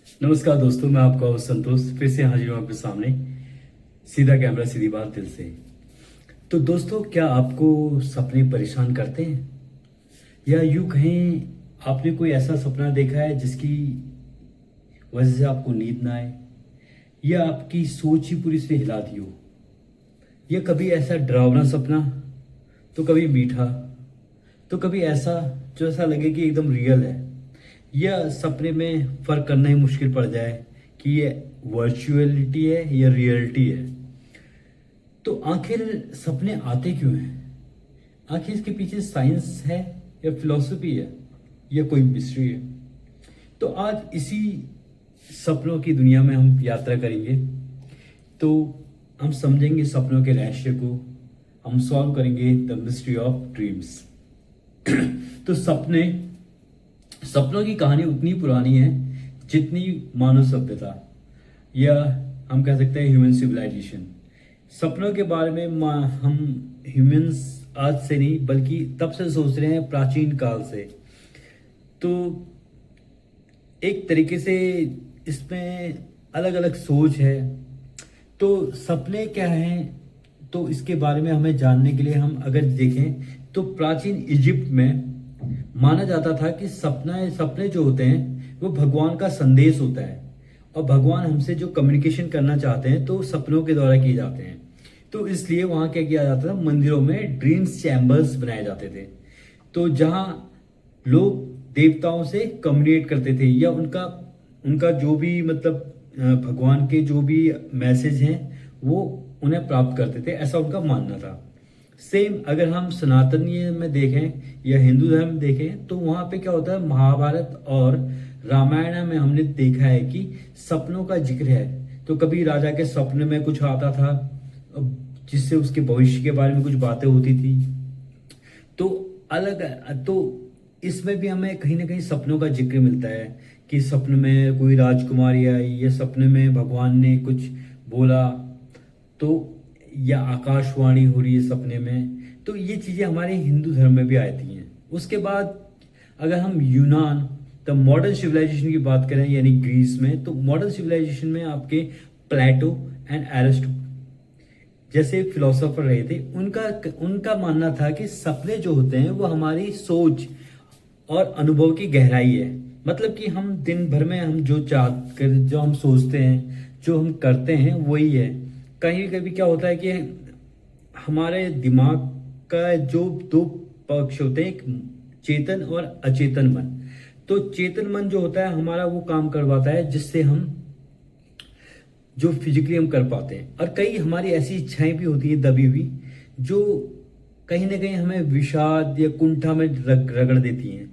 नमस्कार दोस्तों, मैं आपका होस्ट संतोष फिर से हाजिर हूँ आपके सामने। सीधा कैमरा सीधी बात दिल से। तो दोस्तों, क्या आपको सपने परेशान करते हैं, या यूं कहें आपने कोई ऐसा सपना देखा है जिसकी वजह से आपको नींद ना आए, या आपकी सोच ही पूरी से हिला दी हो, या कभी ऐसा डरावना सपना, तो कभी मीठा, तो कभी ऐसा जो ऐसा लगे कि एकदम रियल है, या सपने में फर्क करना ही मुश्किल पड़ जाए कि ये वर्चुअलिटी है या रियलिटी है। तो आखिर सपने आते क्यों हैं? आखिर इसके पीछे साइंस है या फिलॉसफी है या कोई मिस्ट्री है? तो आज इसी सपनों की दुनिया में हम यात्रा करेंगे। तो हम समझेंगे सपनों के रहस्य को, हम सॉल्व करेंगे द मिस्ट्री ऑफ ड्रीम्स। तो सपनों की कहानी उतनी पुरानी है जितनी मानव सभ्यता, या हम कह सकते हैं ह्यूमन सिविलाइजेशन। सपनों के बारे में हम ह्यूमंस आज से नहीं बल्कि तब से सोच रहे हैं, प्राचीन काल से। तो एक तरीके से इसमें अलग अलग सोच है। तो सपने क्या हैं, तो इसके बारे में हमें जानने के लिए हम अगर देखें तो प्राचीन इजिप्ट में माना जाता था कि सपने जो होते हैं वो भगवान का संदेश होता है, और भगवान हमसे जो कम्युनिकेशन करना चाहते हैं तो सपनों के द्वारा किए जाते हैं। तो इसलिए वहां क्या किया जाता था, मंदिरों में ड्रीम्स चैम्बर्स बनाए जाते थे, तो जहां लोग देवताओं से कम्युनिकेट करते थे, या उनका उनका जो भी भगवान के जो भी मैसेज हैं वो उन्हें प्राप्त करते थे, ऐसा उनका मानना था। सेम अगर हम सनातनीय में देखें या हिंदू धर्म में देखें तो वहां पे क्या होता है, महाभारत और रामायण में हमने देखा है कि सपनों का जिक्र है। तो कभी राजा के सपने में कुछ आता था जिससे उसके भविष्य के बारे में कुछ बातें होती थी। तो तो इसमें भी हमें कहीं ना कहीं सपनों का जिक्र मिलता है कि सपने में कोई राजकुमारी आई, या सपने में भगवान ने कुछ बोला, तो या आकाशवाणी हो रही है सपने में। तो ये चीजें हमारे हिंदू धर्म में भी आती हैं। उसके बाद अगर हम यूनान, द मॉडर्न सिविलाइजेशन की बात करें, यानी ग्रीस में, तो मॉडर्न सिविलाइजेशन में आपके प्लेटो एंड एरिस्टो जैसे फिलोसोफर रहे थे। उनका मानना था कि सपने जो होते हैं वो हमारी सोच और अनुभव की गहराई है। मतलब कि हम दिन भर में हम जो हम सोचते हैं, जो हम करते हैं, वही है। कहीं कभी क्या होता है कि हमारे दिमाग का जो दो पक्ष होते हैं, एक चेतन और अचेतन मन। तो चेतन मन जो होता है हमारा, वो काम करवाता है जिससे हम जो फिजिकली हम कर पाते हैं, और कई हमारी ऐसी इच्छाएं भी होती है दबी हुई, जो कहीं ना कहीं हमें विषाद या कुंठा में रगड़ देती हैं।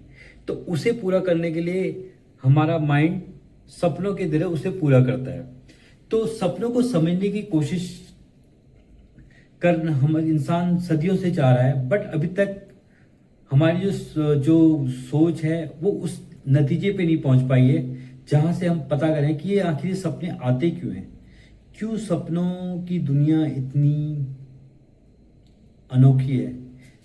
तो उसे पूरा करने के लिए हमारा माइंड सपनों के जरिए उसे पूरा करता है। तो सपनों को समझने की कोशिश कर हम इंसान सदियों से चाह रहा है, बट अभी तक हमारी जो सोच है वो उस नतीजे पे नहीं पहुंच पाई है जहां से हम पता करें कि ये आखिर सपने आते क्यों हैं, क्यों सपनों की दुनिया इतनी अनोखी है,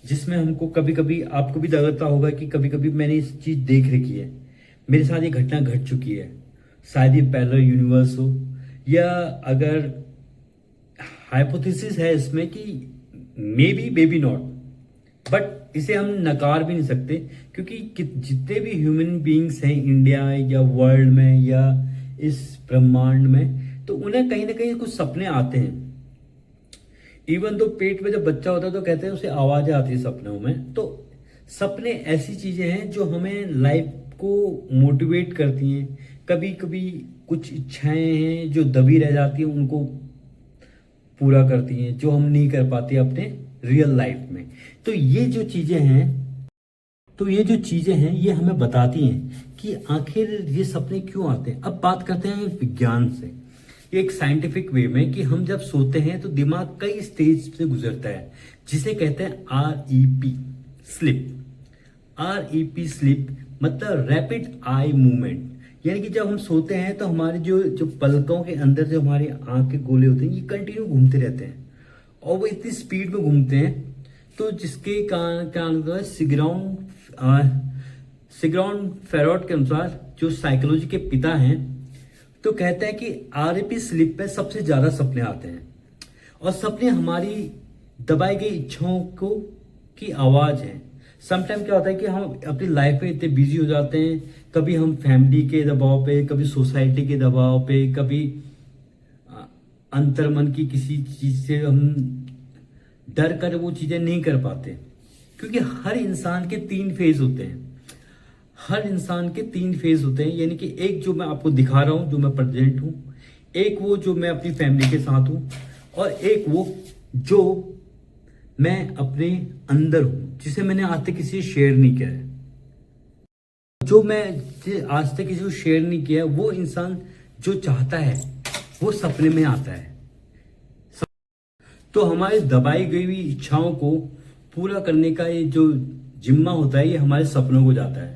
जिसमें हमको कभी कभी, आपको भी लगता होगा कि कभी कभी मैंने इस चीज देख रखी है, मेरे साथ ये घटना घट चुकी है, शायद ये पैरेलल यूनिवर्स हो, या अगर हाइपोथेसिस है इसमें कि मे बी नॉट, बट इसे हम नकार भी नहीं सकते, क्योंकि जितने भी ह्यूमन बीइंग्स हैं इंडिया या वर्ल्ड में या इस ब्रह्मांड में, तो उन्हें कहीं ना कहीं कुछ सपने आते हैं। इवन तो पेट में जब बच्चा होता है तो कहते हैं उसे आवाजें आती है सपनों में। तो सपने ऐसी चीजें हैं जो हमें लाइफ को मोटिवेट करती हैं। कभी कभी कुछ इच्छाएं हैं जो दबी रह जाती हैं, उनको पूरा करती हैं, जो हम नहीं कर पाते अपने रियल लाइफ में। तो ये जो चीजें हैं ये हमें बताती हैं कि आखिर ये सपने क्यों आते हैं। अब बात करते हैं विज्ञान से, एक साइंटिफिक वे में, कि हम जब सोते हैं तो दिमाग कई स्टेज से गुजरता है, जिसे कहते हैं REP स्लिप। REP स्लिप मतलब रैपिड आई मूवमेंट, यानी कि जब हम सोते हैं तो हमारे जो पलकों के अंदर जो हमारे आंख के गोले होते हैं ये कंटिन्यू घूमते रहते हैं, और वो इतनी स्पीड में घूमते हैं, तो जिसके कारण सिग्राउंड फेरोड के अनुसार, जो साइकोलॉजी के पिता हैं, तो कहते हैं कि आरएपी स्लिप पे सबसे ज्यादा सपने आते हैं, और सपने हमारी दबाई गई इच्छाओं को की आवाज है। समटाइम क्या होता है कि हम अपनी लाइफ में इतने बिजी हो जाते हैं, कभी हम फैमिली के दबाव पे, कभी सोसाइटी के दबाव पे, कभी अंतर्मन की किसी चीज से हम डर कर वो चीजें नहीं कर पाते। क्योंकि हर इंसान के 3 फेज होते हैं, हर इंसान के 3 फेज होते हैं, यानी कि एक जो मैं आपको दिखा रहा हूं, जो मैं प्रेजेंट हूं, एक वो जो मैं अपनी फैमिली के साथ हूं, और एक वो जो मैं अपने अंदर हूं, जिसे मैंने आज तक किसी से शेयर नहीं किया है। जो मैं आज तक किसी को शेयर नहीं किया है, वो इंसान जो चाहता है वो सपने में आता है। तो हमारी दबाई गई हुई इच्छाओं को पूरा करने का ये जो जिम्मा होता है, ये हमारे सपनों को जाता है।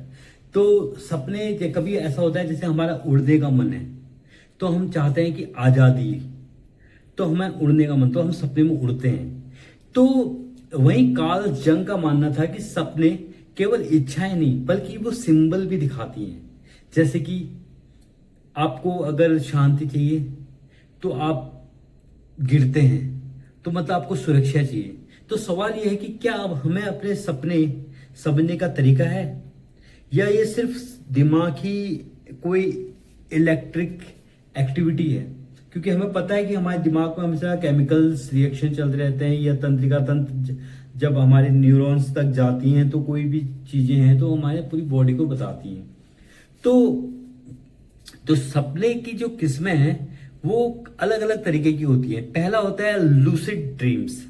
तो सपने कभी ऐसा होता है जैसे हमारा उड़ने का मन है, तो हम चाहते हैं कि आजादी, तो हमें उड़ने का मन, तो हम सपने में उड़ते हैं। तो वहीं कार्ल जंग का मानना था कि सपने केवल इच्छाएं नहीं बल्कि वो सिंबल भी दिखाती हैं। जैसे कि आपको अगर शांति चाहिए तो आप गिरते हैं, तो मतलब आपको सुरक्षा चाहिए। तो सवाल यह है कि क्या अब हमें अपने सपने समझने का तरीका है, या ये सिर्फ दिमागी कोई इलेक्ट्रिक एक्टिविटी है? क्योंकि हमें पता है कि हमारे दिमाग में हमेशा केमिकल्स रिएक्शन चलते रहते हैं, या तंत्रिका तंत्र जब हमारे न्यूरॉन्स तक जाती हैं तो कोई भी चीजें हैं तो हमारे पूरी बॉडी को बताती हैं। तो सपने की जो किस्में हैं वो अलग अलग तरीके की होती है। पहला होता है लूसिड ड्रीम्स।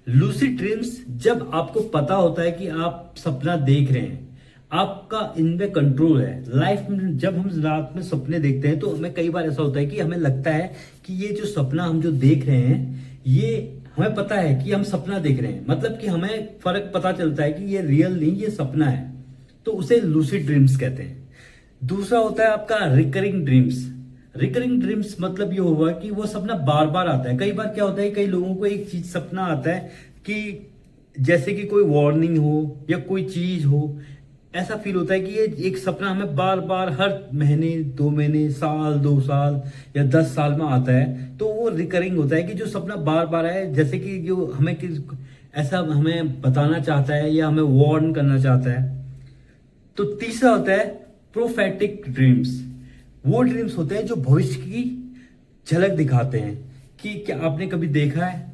लूसिड ड्रीम्स जब आपको पता होता है कि आप सपना देख रहे हैं, आपका इनमें कंट्रोल है। लाइफ में जब हम रात में सपने देखते हैं तो हमें कई बार ऐसा होता है कि हमें लगता है कि ये जो सपना हम जो देख रहे हैं, ये हमें पता है कि हम सपना देख रहे हैं, मतलब कि हमें फर्क पता चलता है कि ये रियल नहीं, ये सपना है। तो उसे लूसिड ड्रीम्स कहते हैं। दूसरा होता है आपका रिकरिंग ड्रीम्स। रिकरिंग ड्रीम्स मतलब ये हुआ कि वो सपना बार बार आता है। कई बार क्या होता है, कई लोगों को एक चीज सपना आता है कि जैसे कि कोई वार्निंग हो या कोई चीज हो, ऐसा फील होता है कि ये एक सपना हमें बार बार हर महीने, 2 महीने, साल, 2 साल या 10 साल में आता है। तो वो रिकरिंग होता है कि जो सपना बार बार आए, जैसे कि जो हमें ऐसा हमें बताना चाहता है या हमें वार्न करना चाहता है। तो तीसरा होता है प्रोफेटिक ड्रीम्स। वो ड्रीम्स होते हैं जो भविष्य की झलक दिखाते हैं कि क्या आपने कभी देखा है,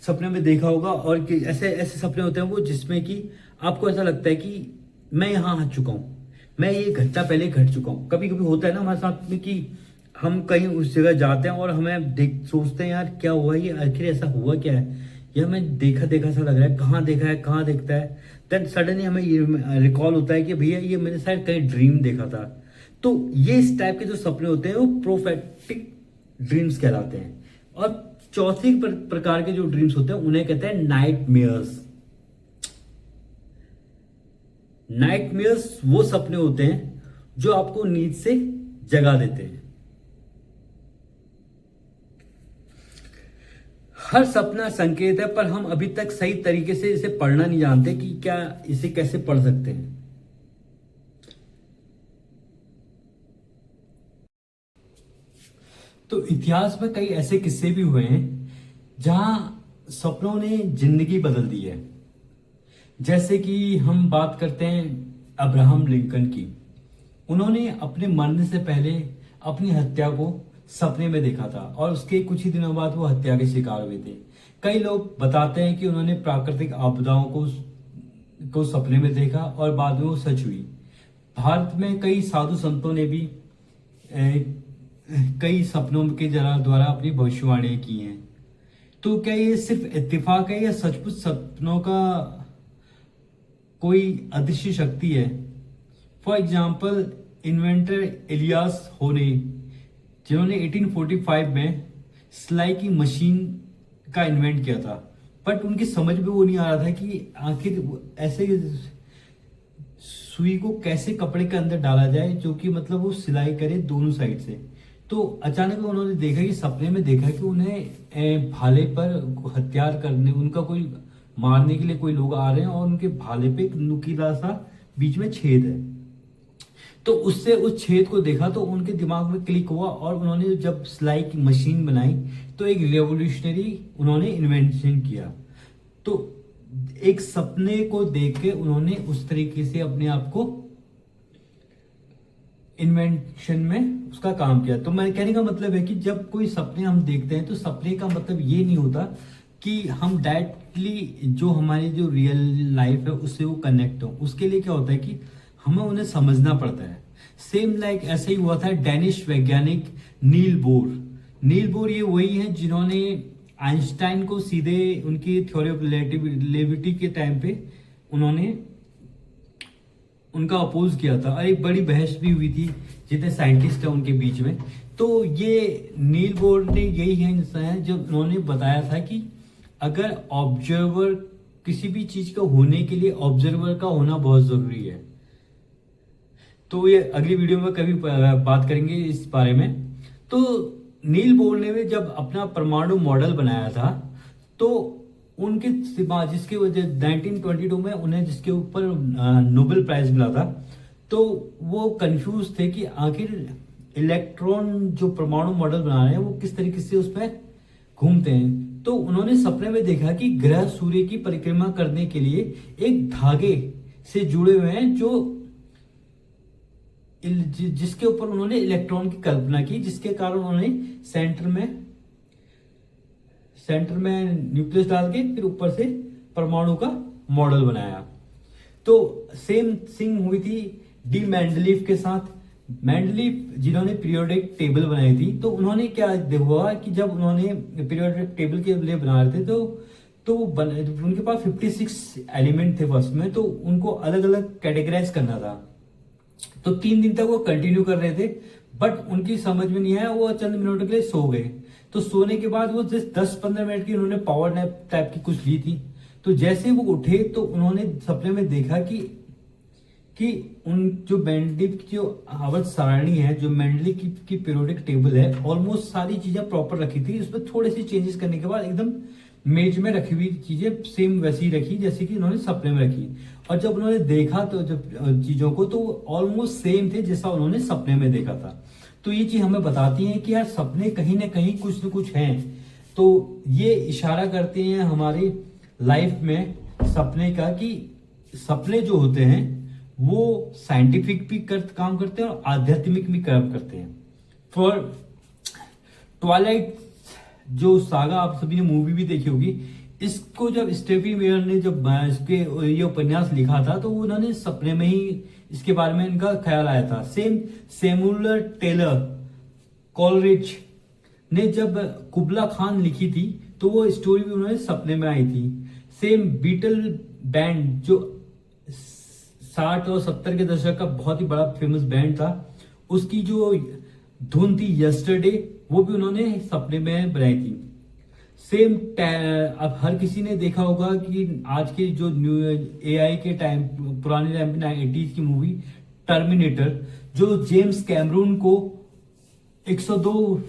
सपने में देखा होगा, और कि ऐसे ऐसे सपने होते हैं वो जिसमें कि आपको ऐसा लगता है कि मैं यहाँ आ चुका हूँ, मैं ये घटना पहले घट चुका हूँ। कभी कभी होता है ना हमारे साथ में कि हम कहीं उस जगह जाते हैं और हमें सोचते हैं यार क्या हुआ, ये आखिर ऐसा हुआ क्या है, ये हमें देखा देखा सा लग रहा है, कहाँ देखा है, कहाँ देखता है। देन सडनली हमें ये रिकॉल होता है कि भैया ये मैंने शायद कहीं ड्रीम देखा था। तो ये इस टाइप के जो सपने होते हैं वो प्रोफेटिक ड्रीम्स कहलाते हैं। और चौथी प्रकार के जो ड्रीम्स होते हैं उन्हें कहते हैं नाइटमेयर्स। नाइटमेयर्स वो सपने होते हैं जो आपको नींद से जगा देते हैं। हर सपना संकेत है, पर हम अभी तक सही तरीके से इसे पढ़ना नहीं जानते कि क्या इसे कैसे पढ़ सकते हैं। तो इतिहास में कई ऐसे किस्से भी हुए हैं जहां सपनों ने जिंदगी बदल दी है। जैसे कि हम बात करते हैं अब्राहम लिंकन की। उन्होंने अपने मरने से पहले अपनी हत्या को सपने में देखा था, और उसके कुछ ही दिनों बाद वो हत्या के शिकार हुए थे। कई लोग बताते हैं कि उन्होंने प्राकृतिक आपदाओं को सपने में देखा और बाद में वो सच हुई। भारत में कई साधु संतों ने भी कई सपनों के द्वारा अपनी भविष्यवाणी की हैं। तो क्या ये सिर्फ इत्तेफाक है या सचमुच सपनों का कोई अदृश्य शक्ति है? फॉर एग्जाम्पल इन्वेंटर इलियास होने, जिन्होंने 1845 में सिलाई की मशीन का इन्वेंट किया था, बट उनकी समझ में वो नहीं आ रहा था कि आखिर ऐसे सुई को कैसे कपड़े के अंदर डाला जाए जो कि मतलब वो सिलाई करे दोनों साइड से। तो अचानक उन्होंने देखा कि सपने में देखा कि उन्हें भाले पर हथियार करने, उनका कोई मारने के लिए कोई लोग आ रहे हैं और उनके भाले पे एक नुकीला सा बीच में छेद है। तो उससे उस छेद को देखा तो उनके दिमाग में क्लिक हुआ और उन्होंने जब सिलाई की मशीन बनाई तो एक रेवोल्यूशनरी उन्होंने इन्वेंशन किया। तो एक सपने को देख के उन्होंने उस तरीके से अपने आप को इन्वेंशन में उसका काम किया। तो मैं कहने का मतलब है कि जब कोई सपने हम देखते हैं तो सपने का मतलब ये नहीं होता कि हम डायरेक्टली जो हमारी जो रियल लाइफ है उससे वो कनेक्ट हो। उसके लिए क्या होता है कि हमें उन्हें समझना पड़ता है। सेम लाइक ऐसे ही हुआ था डैनिश वैज्ञानिक नील बोर। नील बोर ये वही है जिन्होंने आइंस्टाइन को सीधे उनकी थ्योरी ऑफ रिलेटिविटी के टाइम पे उन्होंने उनका अपोज किया था और एक बड़ी बहस भी हुई थी जितने साइंटिस्ट है उनके बीच में। तो ये नील बोर ने यही है जब उन्होंने बताया था कि अगर ऑब्जर्वर किसी भी चीज का होने के लिए ऑब्जर्वर का होना बहुत जरूरी है। तो ये अगली वीडियो में कभी बात करेंगे इस बारे में। तो नील बोर ने जब अपना परमाणु मॉडल बनाया था तो उनके जिसके वजह 1922 में उन्हें जिसके ऊपर नोबेल प्राइज मिला था तो वो कंफ्यूज थे कि आखिर इलेक्ट्रॉन जो परमाणु मॉडल बना रहे हैं वो किस तरीके से उसमें घूमते हैं। तो उन्होंने सपने में देखा कि ग्रह सूर्य की परिक्रमा करने के लिए एक धागे से जुड़े हुए हैं जो जिसके ऊपर उन्होंने इलेक्ट्रॉन की कल्पना की, जिसके कारण उन्होंने सेंटर में न्यूक्लियस डाल के फिर ऊपर से परमाणु का मॉडल बनाया। तो सेम थिंग हुई थी डी मेंडलीफ के साथ। मेंडलीफ जिन्होंने पीरियोडिक टेबल बनाई थी तो उन्होंने क्या हुआ कि जब उन्होंने पीरियोडिक टेबल के लिए बना रहे थे तो उनके पास 56 एलिमेंट थे फर्स्ट में, तो उनको अलग अलग कैटेगराइज करना था। तो 3 दिन तक वो कंटिन्यू कर रहे थे बट उनकी समझ में नहीं आया, वो चंद मिनटों के लिए सो गए। तो सोने के बाद वो 10-15 मिनट की उन्होंने पावर नैप टाइप की कुछ ली थी। तो जैसे वो उठे तो उन्होंने सपने में देखा कि उन जो मेंडलीफ की जो आवर्त सारणी है, जो मेंडलीफ की पीरियोडिक टेबल है, ऑलमोस्ट सारी चीजें प्रॉपर रखी थी। उसमें थोड़े से चेंजेस करने के बाद एकदम मेज में रखी हुई चीजें सेम वैसी रखी जैसे कि उन्होंने सपने में रखी। और जब उन्होंने देखा तो जब चीजों को तो ऑलमोस्ट सेम थे जैसा उन्होंने सपने में देखा था। तो ये चीज हमें बताती है कि यार सपने कहीं ना कहीं कुछ न कुछ हैं। तो ये इशारा करते हैं हमारी लाइफ में सपने का कि सपने जो होते हैं वो साइंटिफिक भी काम करते हैं और आध्यात्मिक भी काम करते हैं। फॉर ट्वाइलाइट जो सागा आप सभी ने मूवी भी देखी होगी, इसको जब स्टेफी मेयर ने जब इसके ये उपन्यास लिखा था तो उन्होंने सपने में ही इसके बारे में इनका ख्याल आया था। सेम सैमुअल टेलर कॉलरिज ने जब कुबला खान लिखी थी तो वो स्टोरी भी उन्होंने सपने में आई थी। सेम बीटल बैंड जो 60 और 70 के दशक का बहुत ही बड़ा फेमस बैंड था, उसकी जो धुन थी यस्टरडे वो भी उन्होंने सपने में बनाई थी। सेम अब हर किसी ने देखा होगा कि आज के जो न्यू AI के टाइम पुराने टाइम पे 80s की मूवी टर्मिनेटर, जो जेम्स कैमरून को 102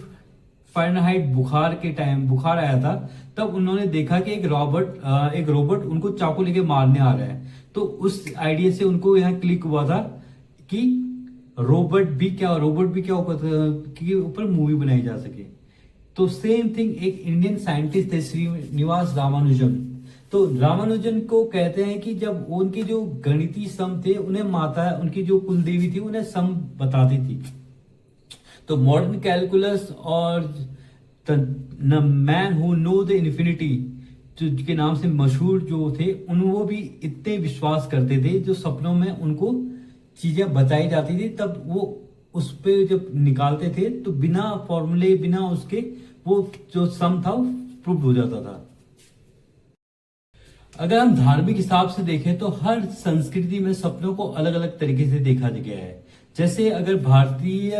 फ़ारेनहाइट बुखार आया था, तब उन्होंने देखा कि एक रोबोट उनको चाकू लेके मारने आ रहा है। तो उस आइडिया से उनको यहाँ क्लिक हुआ था कि रोबोट भी क्या के ऊपर मूवी बनाई जा सके। तो सेम थिंग एक इंडियन साइंटिस्ट थे श्रीनिवास रामानुजन। तो रामानुजन को कहते हैं कि जब उनके जो गणितीय सम थे उन्हें माता उनकी जो कुलदेवी थी उन्हें सम बताती थी। तो मॉडर्न कैलकुलस और the man who know the infinity के नाम से मशहूर जो थे वो भी इतने विश्वास करते थे, जो सपनों में उनको चीजें बताई जाती थी तब वो उस पे जब निकालते थे तो बिना फॉर्मूले बिना उसके वो जो सम था वो प्रूव हो जाता था। अगर हम धार्मिक हिसाब से देखें तो हर संस्कृति में सपनों को अलग अलग तरीके से देखा गया है। जैसे अगर भारतीय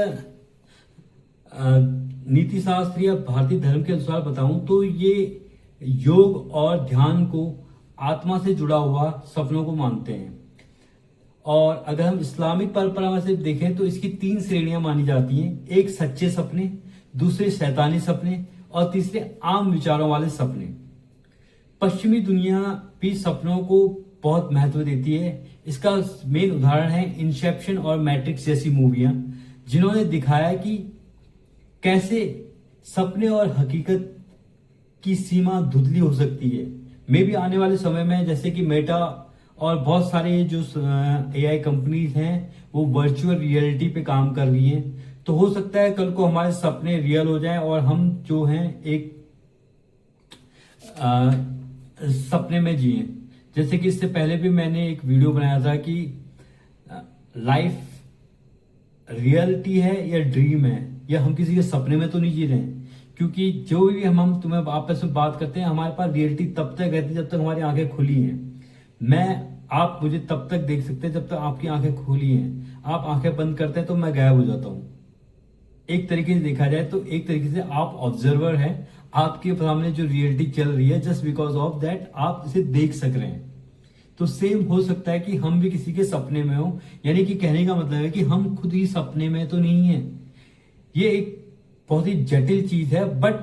नीति शास्त्र या भारतीय धर्म के अनुसार बताऊं तो ये योग और ध्यान को आत्मा से जुड़ा हुआ सपनों को मानते हैं। और अगर हम इस्लामिक परंपरा से देखें तो इसकी 3 श्रेणियां मानी जाती हैं। एक सच्चे सपने, दूसरे शैतानी सपने और तीसरे आम विचारों वाले सपने। पश्चिमी दुनिया भी सपनों को बहुत महत्व देती है। इसका मेन उदाहरण है इंसेप्शन और मैट्रिक्स जैसी मूवियां, जिन्होंने दिखाया कि कैसे सपने और हकीकत की सीमा धुंधली हो सकती है। मे भी आने वाले समय में जैसे कि मेटा और बहुत सारे जो एआई कंपनीज हैं वो वर्चुअल रियलिटी पे काम कर रही हैं, तो हो सकता है कल को हमारे सपने रियल हो जाएं और हम जो हैं एक सपने में जिए। जैसे कि इससे पहले भी मैंने एक वीडियो बनाया था कि लाइफ रियलिटी है या ड्रीम है, या हम किसी के सपने में तो नहीं जी रहे हैं। क्योंकि जो भी हम तुम्हें आपस में बात करते हैं, हमारे पास रियलिटी तब तक रहती है जब तक हमारी आंखें खुली हैं। आप मुझे तब तक देख सकते हैं जब तक आपकी आंखें खुली हैं। आप आंखें बंद करते हैं तो मैं गायब हो जाता हूं। एक तरीके से देखा जाए तो एक तरीके से आप ऑब्जर्वर हैं, आपके सामने जो रियलिटी चल रही है, जस्ट बिकॉज ऑफ दैट आप इसे देख सक रहे हैं। तो सेम हो सकता है कि हम भी किसी के सपने में हो, यानी कि कहने का मतलब है कि हम खुद ही सपने में तो नहीं है। ये एक बहुत ही जटिल चीज है, बट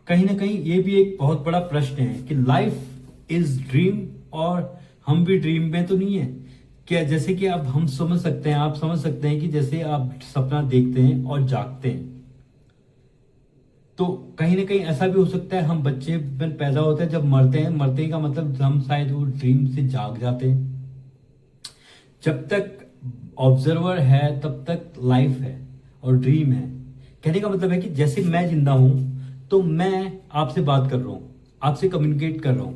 कहीं ना कहीं ये भी एक बहुत बड़ा प्रश्न है कि लाइफ इज ड्रीम और हम भी ड्रीम में तो नहीं है क्या। जैसे कि अब हम समझ सकते हैं, आप समझ सकते हैं कि जैसे आप सपना देखते हैं और जागते हैं, तो कहीं ना कहीं ऐसा भी हो सकता है हम बच्चे में पैदा होते हैं, जब मरते हैं, मरते का मतलब हम शायद वो ड्रीम से जाग जाते हैं। जब तक ऑब्जर्वर है तब तक लाइफ है और ड्रीम है। कहने का मतलब है कि जैसे मैं जिंदा हूं तो मैं आपसे बात कर रहा हूं, आपसे कम्युनिकेट कर रहा हूं,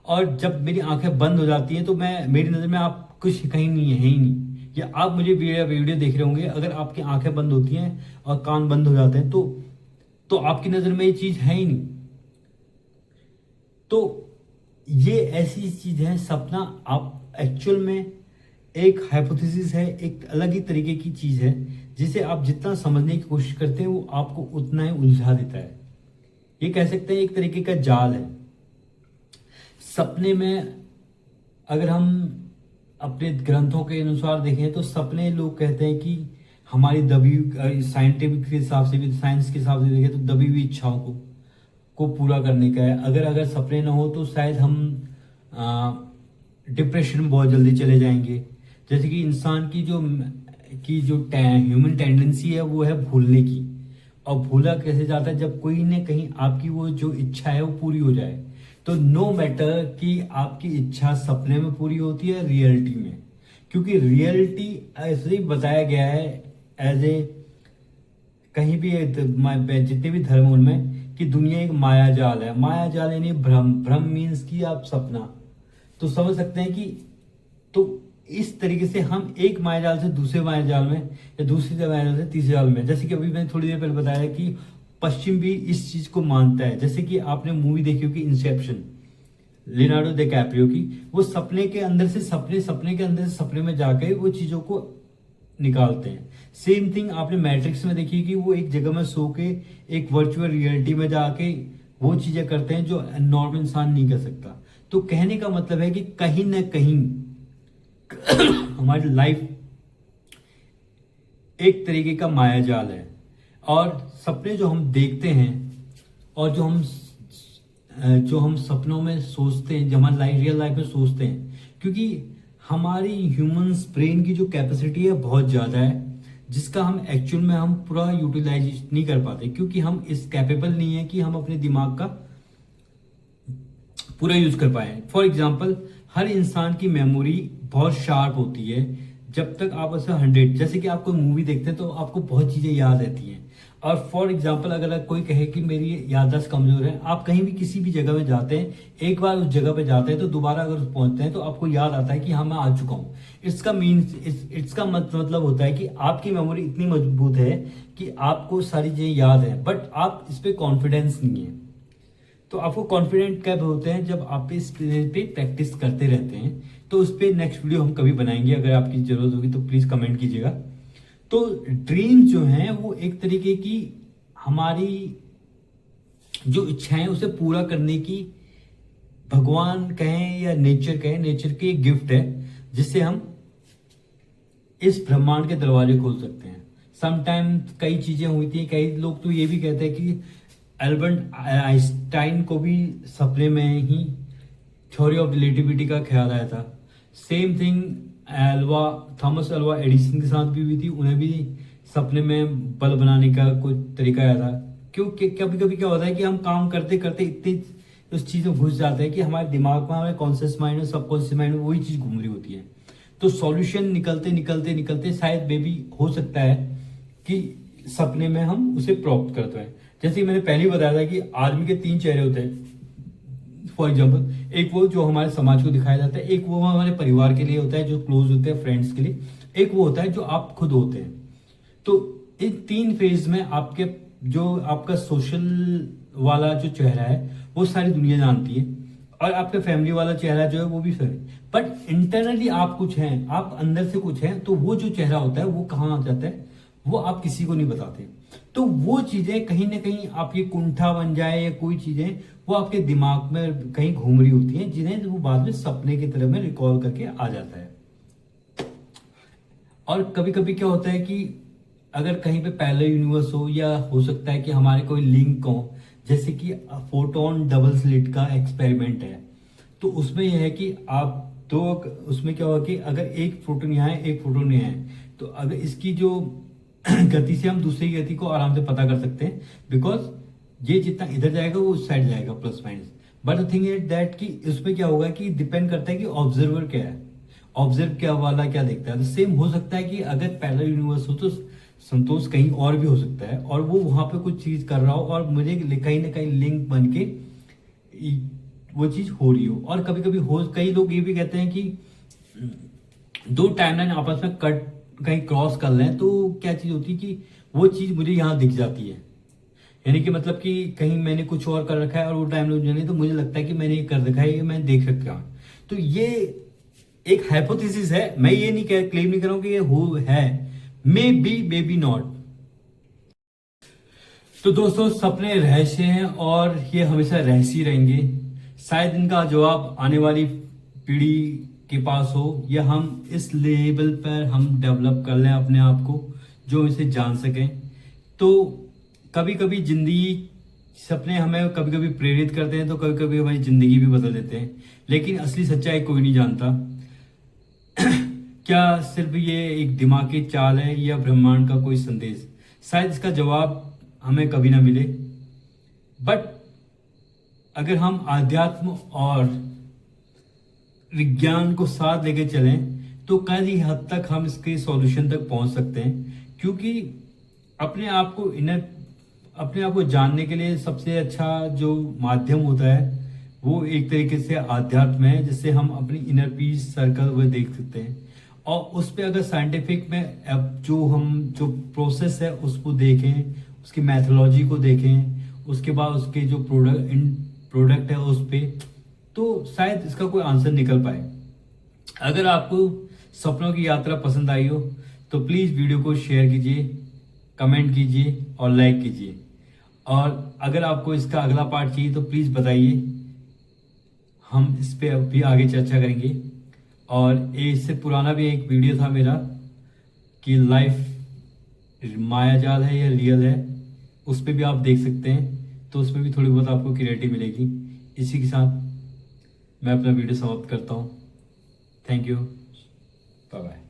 और जब मेरी आंखें बंद हो जाती हैं तो मैं, मेरी नजर में आप कुछ कहीं नहीं है ही नहीं। या आप मुझे वीडियो देख रहे होंगे, अगर आपकी आंखें बंद होती हैं और कान बंद हो जाते हैं तो आपकी नजर में ये चीज है ही नहीं। तो ये ऐसी चीज है, सपना आप एक्चुअल में एक हाइपोथेसिस है, एक अलग ही तरीके की चीज है, जिसे आप जितना समझने की कोशिश करते हैं वो आपको उतना ही उलझा देता है। ये कह सकते हैं एक तरीके का जाल है। सपने में अगर हम अपने ग्रंथों के अनुसार देखें तो सपने, लोग कहते हैं कि हमारी दबी, साइंटिफिक के हिसाब से भी, साइंस के हिसाब से देखें तो दबी हुई इच्छाओं को पूरा करने का है। अगर सपने ना हो तो शायद हम डिप्रेशन में बहुत जल्दी चले जाएंगे। जैसे कि इंसान की जो ह्यूमन टेंडेंसी है वो है भूलने की, और भूला कैसे जाता है, जब कोई न कहीं आपकी वो जो इच्छा है वो पूरी हो जाए। तो नो मैटर कि आपकी इच्छा सपने में पूरी होती है रियलिटी में, क्योंकि रियलिटी ऐसे ही बताया गया है एज ए, कहीं भी जितने भी धर्म उनमें, कि दुनिया एक माया जाल है। माया जाल यानी भ्रम, भ्रम मीन्स कि आप सपना, तो समझ सकते हैं कि, तो इस तरीके से हम एक माया जाल से दूसरे माया जाल में, या दूसरी माया जाल से तीसरे जाल में, जैसे कि अभी मैंने थोड़ी देर पहले बताया कि पश्चिम भी इस चीज को मानता है। जैसे कि आपने मूवी देखी होगी इंसेप्शन, लियोनार्डो डिकैप्रियो की, वो सपने के अंदर से सपने के अंदर से सपने में जाकर वो चीजों को निकालते हैं। सेम थिंग आपने मैट्रिक्स में देखी कि वो एक जगह में सो के एक वर्चुअल रियलिटी में जाके वो चीजें करते हैं जो नॉर्मल इंसान नहीं कर सकता। तो कहने का मतलब है कि कहीं ना कहीं हमारी लाइफ एक तरीके का माया जाल है, और सपने जो हम देखते हैं और जो हम सपनों में सोचते हैं, जो हमारी रियल लाइफ में सोचते हैं, क्योंकि हमारी ह्यूमंस ब्रेन की जो कैपेसिटी है बहुत ज्यादा है, जिसका हम एक्चुअल में हम पूरा यूटिलाइज नहीं कर पाते, क्योंकि हम इस कैपेबल नहीं है कि हम अपने दिमाग का पूरा यूज कर पाए। फॉर एग्जाम्पल, हर इंसान की मेमोरी बहुत शार्प होती है जब तक आप ऐसे 100, जैसे कि आप कोई मूवी देखते हैं तो आपको बहुत चीजें याद रहती हैं। और फॉर एग्जाम्पल, अगर कोई कहे कि मेरी याददाश्त कमजोर है, आप कहीं भी किसी भी जगह में जाते हैं, एक बार उस जगह पे जाते हैं तो दोबारा अगर पहुंचते हैं तो आपको याद आता है कि हाँ मैं आ चुका हूँ। इसका मतलब होता है कि आपकी मेमोरी इतनी मजबूत है कि आपको सारी चीजें याद है, बट आप इस पे कॉन्फिडेंस नहीं है। तो आपको कॉन्फिडेंट कब होते हैं, जब आप इस पे प्रैक्टिस करते रहते हैं। तो उस पर नेक्स्ट वीडियो हम कभी बनाएंगे, अगर आपकी जरूरत होगी तो प्लीज कमेंट कीजिएगा। तो ड्रीम जो है वो एक तरीके की हमारी जो इच्छाएं उसे पूरा करने की, भगवान कहें या नेचर कहें, नेचर की एक गिफ्ट है, जिससे हम इस ब्रह्मांड के दरवाजे खोल सकते हैं। समटाइम कई चीजें हुई थी, कई लोग तो ये भी कहते हैं कि एल्बर्ट आइंस्टाइन को भी सपने में ही थ्योरी ऑफ रिलेटिविटी का ख्याल आया था। Same thing Thomas Alva Edison के साथ भी हुई थी। उन्हें भी सपने में बल्ब बनाने का कोई तरीका आया था। क्योंकि कभी कभी क्या होता है कि हम काम करते करते इतनी उस चीज में घुस जाते हैं कि हमारे दिमाग में, हमारे कॉन्शियस माइंड में, सबकॉन्शियस माइंड में वही चीज घूम रही होती है। तो सॉल्यूशन निकलते निकलते निकलते शायद मे भी हो सकता है कि सपने में हम उसे प्राप्त करते हैं। जैसे मैंने पहले ही बताया था कि आदमी के 3 चेहरे होते हैं। फॉर एग्जाम्पल, एक वो जो हमारे समाज को दिखाया जाता है, एक वो हमारे परिवार के लिए होता है जो क्लोज होते हैं, फ्रेंड्स के लिए, एक वो होता है जो आप खुद होते हैं। तो इन 3 फेज में आपके जो आपका सोशल वाला जो चेहरा है वो सारी दुनिया जानती है, और आपके फैमिली वाला चेहरा जो है वो भी सही। बट इंटरनली आप कुछ हैं, आप अंदर से कुछ हैं, तो वो जो चेहरा होता है वो कहाँ आ जाता है, वो आप किसी को नहीं बताते। तो वो चीजें कहीं ना कहीं आपकी कुंठा बन जाए या कोई चीजें वो आपके दिमाग में कहीं घूम रही होती हैं, जिन्हें वो बाद में सपने की तरह में रिकॉल करके आ जाता है। और कभी कभी क्या होता है कि अगर कहीं पे पैरेलल यूनिवर्स हो, या हो सकता है कि हमारे कोई लिंक हो, जैसे कि फोटोन डबल स्लिट का एक्सपेरिमेंट है। तो उसमें यह है कि आप दो, उसमें क्या होगा कि अगर एक फोटोन यहाँ है, एक फोटोन यहाँ है, तो अगर इसकी जो गति से हम दूसरी गति को आराम से पता कर सकते हैं, बिकॉज ये जितना इधर जाएगा वो उस साइड जाएगा, plus minus. But the thing is that कि उसमें क्या होगा कि डिपेंड करता है कि ऑब्जर्वर क्या है, ऑब्जर्व क्या वाला क्या देखता है। सेम हो सकता है कि अगर पैरेलल यूनिवर्स हो तो संतोष कहीं और भी हो सकता है, और वो वहां पे कुछ चीज कर रहा हो और मुझे कहीं ना कहीं लिंक बन के वो चीज हो रही हो। और कभी कभी हो, कई लोग ये भी कहते हैं कि 2 टाइमलाइन आपस में कट कहीं क्रॉस कर लें, तो क्या चीज होती है कि वो चीज मुझे यहाँ दिख जाती है। यानी कि मतलब कि कहीं मैंने कुछ और कर रखा है और वो टाइमलाइन नहीं, तो मुझे लगता है कि मैंने ये कर रखा है, ये मैं देख रखा हूं। तो ये एक हाइपोथेसिस है, मैं ये नहीं क्लेम नहीं कर रहा हूं कि ये हो है, मे बी नॉट। तो दोस्तों, सपने रहस्य हैं और ये हमेशा रहस्य रहेंगे। शायद इनका जवाब आने वाली पीढ़ी के पास हो, या हम इस लेवल पर हम डेवलप कर लें अपने आप को जो इसे जान सकें। तो कभी कभी जिंदगी, सपने हमें कभी कभी प्रेरित करते हैं, तो कभी कभी हमारी जिंदगी भी बदल देते हैं। लेकिन असली सच्चाई कोई नहीं जानता। क्या सिर्फ ये एक दिमागी चाल है या ब्रह्मांड का कोई संदेश? शायद इसका जवाब हमें कभी ना मिले। बट अगर हम आध्यात्म और विज्ञान को साथ लेके चलें, तो कई हद तक हम इसके सॉल्यूशन तक पहुंच सकते हैं। क्योंकि अपने आप को जानने के लिए सबसे अच्छा जो माध्यम होता है वो एक तरीके से आध्यात्म है, जिससे हम अपनी इनर पीस सर्कल वो देख सकते हैं। और उस पर अगर साइंटिफिक में अब जो प्रोसेस है उसको देखें, उसकी मैथोलॉजी को देखें, उसके बाद उसके जो प्रोडक्ट है उस पे, तो शायद इसका कोई आंसर निकल पाए। अगर आपको सपनों की यात्रा पसंद आई हो तो प्लीज वीडियो को शेयर कीजिए, कमेंट कीजिए और लाइक कीजिए। और अगर आपको इसका अगला पार्ट चाहिए तो प्लीज बताइए, हम इस पे भी आगे चर्चा करेंगे। और इससे पुराना भी एक वीडियो था मेरा कि लाइफ मायाजाल है या रियल है, उस पर भी आप देख सकते हैं। तो उसमें भी थोड़ी बहुत आपको क्लियरिटी मिलेगी। इसी के साथ मैं अपना वीडियो समाप्त करता हूँ। Thank you, bye bye.